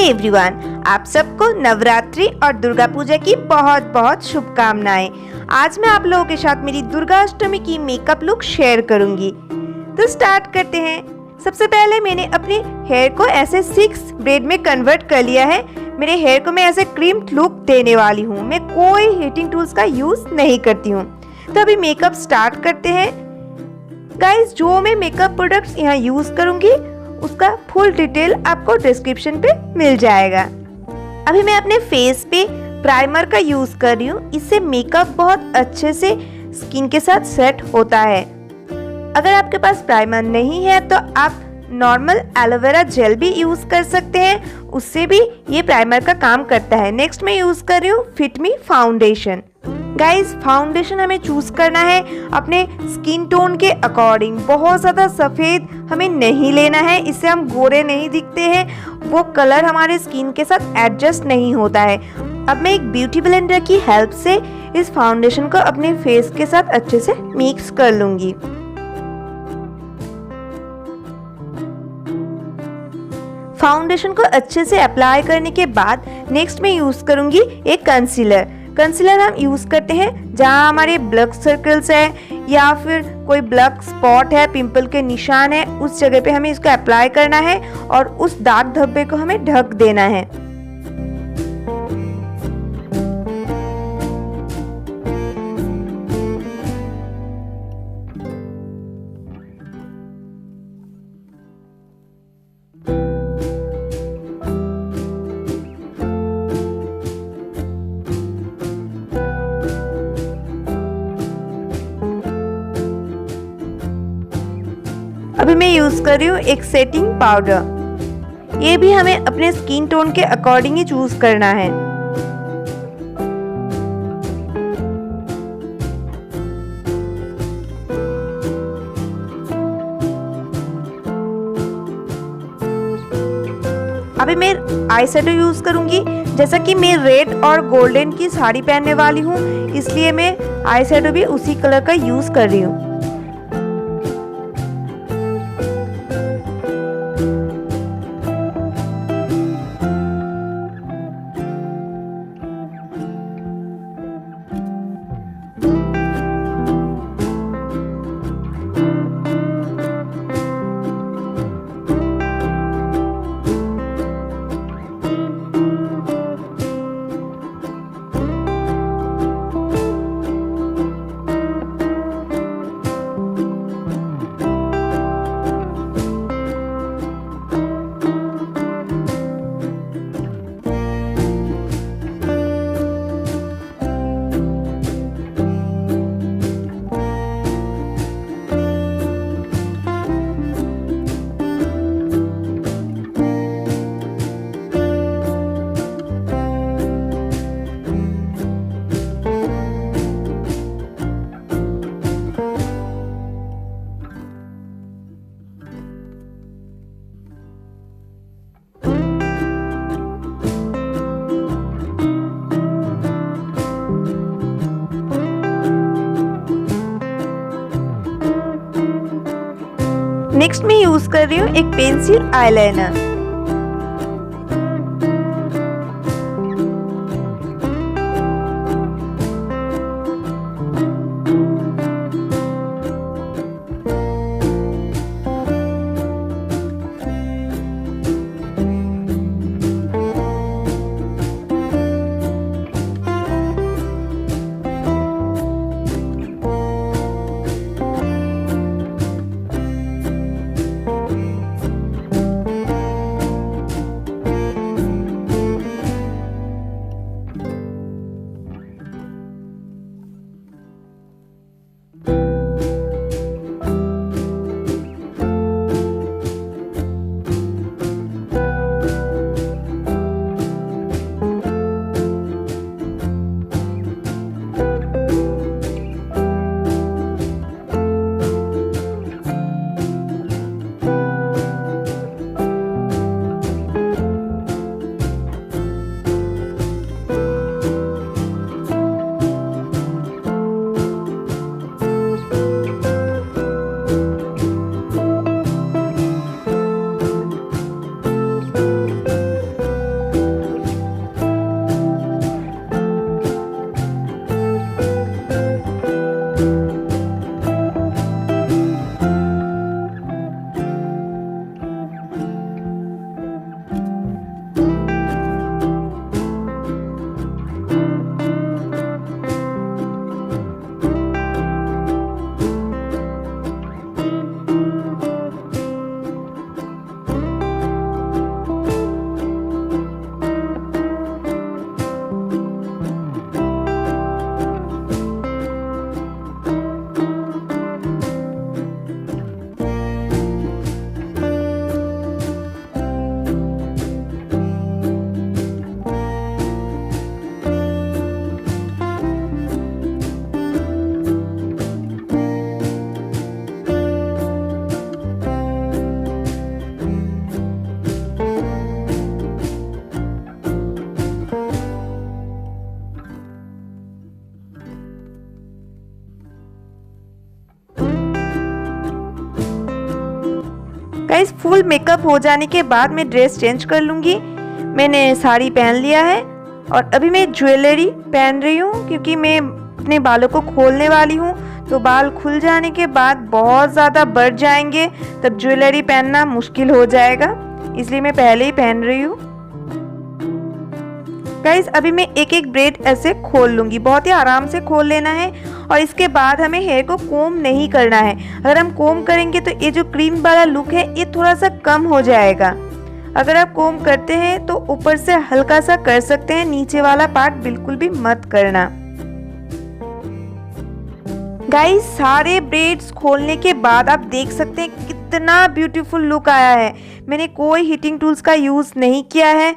Everyone, आप सबको नवरात्रि और दुर्गा पूजा की बहुत बहुत शुभकामनाएं। आज मैं आप लोगों के साथ मेरी दुर्गा अष्टमी की मेकअप लुक शेयर करूंगी। तो स्टार्ट करते हैं। सबसे पहले मैंने अपने हेयर को ऐसे 6 ब्रेड में कन्वर्ट कर लिया है। मेरे हेयर को मैं ऐसे क्रीम लुक देने वाली हूँ। मैं कोई हीटिंग टूल्स का यूज नहीं करती हूँ। तो अभी मेकअप स्टार्ट करते हैं। गाइस, जो मैं मेकअप प्रोडक्ट्स यहाँ यूज करूंगी उसका फुल डिटेल आपको डिस्क्रिप्शन पे मिल जाएगा। अभी मैं अपने फेस पे प्राइमर का यूज कर रही हूँ। इससे मेकअप बहुत अच्छे से स्किन के साथ सेट होता है। अगर आपके पास प्राइमर नहीं है तो आप नॉर्मल एलोवेरा जेल भी यूज कर सकते हैं, उससे भी ये प्राइमर का काम करता है। नेक्स्ट मैं यूज कर रही हूँ फिट मी फाउंडेशन। गाइस, फाउंडेशन हमें चूज करना है अपने स्किन टोन के अकॉर्डिंग। बहुत ज़्यादा सफ़ेद हमें नहीं लेना है, इससे हम गोरे नहीं दिखते हैं। वो कलर हमारे स्किन के साथ एडजस्ट नहीं होता है। अब मैं एक ब्यूटी ब्लेंडर की हेल्प से इस फाउंडेशन को अपने फेस के साथ अच्छे से मिक्स कर लूँगी। फाउंडेशन को अच्छे से अप्लाई करने के बाद नेक्स्ट मैं यूज़ करूँगी एक कंसीलर। कंसीलर हम यूज़ करते हैं जहाँ हमारे ब्लैक सर्कल्स है या फिर कोई ब्लैक स्पॉट है, पिंपल के निशान है, उस जगह पे हमें इसको अप्लाई करना है और उस दाग धब्बे को हमें ढक देना है। अभी मैं यूज कर रही हूँ एक सेटिंग पाउडर। ये भी हमें अपने स्किन टोन के अकॉर्डिंग ही चूज करना है। अभी मैं आई शेडो यूज करूंगी। जैसा कि मैं रेड और गोल्डन की साड़ी पहनने वाली हूँ, इसलिए मैं आई शेडो भी उसी कलर का यूज कर रही हूँ। नेक्स्ट मैं यूज कर रही हूँ एक पेंसिल आईलाइनर। फुल मेकअप हो जाने के बाद मैं ड्रेस चेंज कर लूँगी। मैंने साड़ी पहन लिया है और अभी मैं ज्वेलरी पहन रही हूँ क्योंकि मैं अपने बालों को खोलने वाली हूँ। तो बाल खुल जाने के बाद बहुत ज़्यादा बढ़ जाएंगे, तब ज्वेलरी पहनना मुश्किल हो जाएगा, इसलिए मैं पहले ही पहन रही हूँ। गाइस अभी मैं एक एक ब्रेड ऐसे खोल लूँगी, बहुत ही आराम से खोल लेना है और इसके बाद हमें हेयर को कोम नहीं करना है। अगर हम कोम करेंगे तो ये जो क्रीम वाला लुक है ये थोड़ा सा कम हो जाएगा। अगर आप कोम करते हैं तो ऊपर से हल्का सा कर सकते हैं, नीचे वाला पार्ट बिल्कुल भी मत करना। गाइस सारे ब्रेड्स खोलने के बाद आप देख सकते हैं कितना ब्यूटीफुल लुक आया है। मैंने कोई हीटिंग टूल्स का यूज़ नहीं किया है।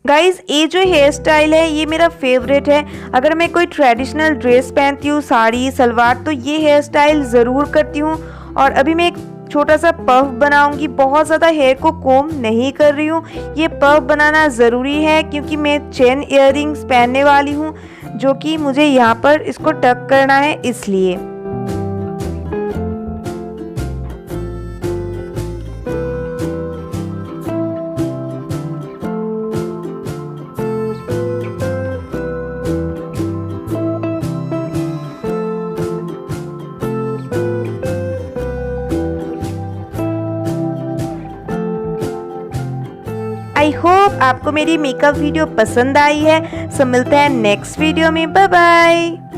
गाइस ये जो हेयर स्टाइल है ये मेरा फेवरेट है। अगर मैं कोई ट्रेडिशनल ड्रेस पहनती हूँ, साड़ी सलवार, तो ये हेयर स्टाइल ज़रूर करती हूँ। और अभी मैं एक छोटा सा पफ बनाऊंगी, बहुत ज़्यादा हेयर को कोम नहीं कर रही हूँ। ये पफ बनाना ज़रूरी है क्योंकि मैं चेन इयररिंग्स पहनने वाली हूँ, जो कि मुझे यहाँ पर इसको टक करना है इसलिए। आई होप आपको मेरी मेकअप वीडियो पसंद आई है। सो मिलते हैं नेक्स्ट वीडियो में। Bye bye.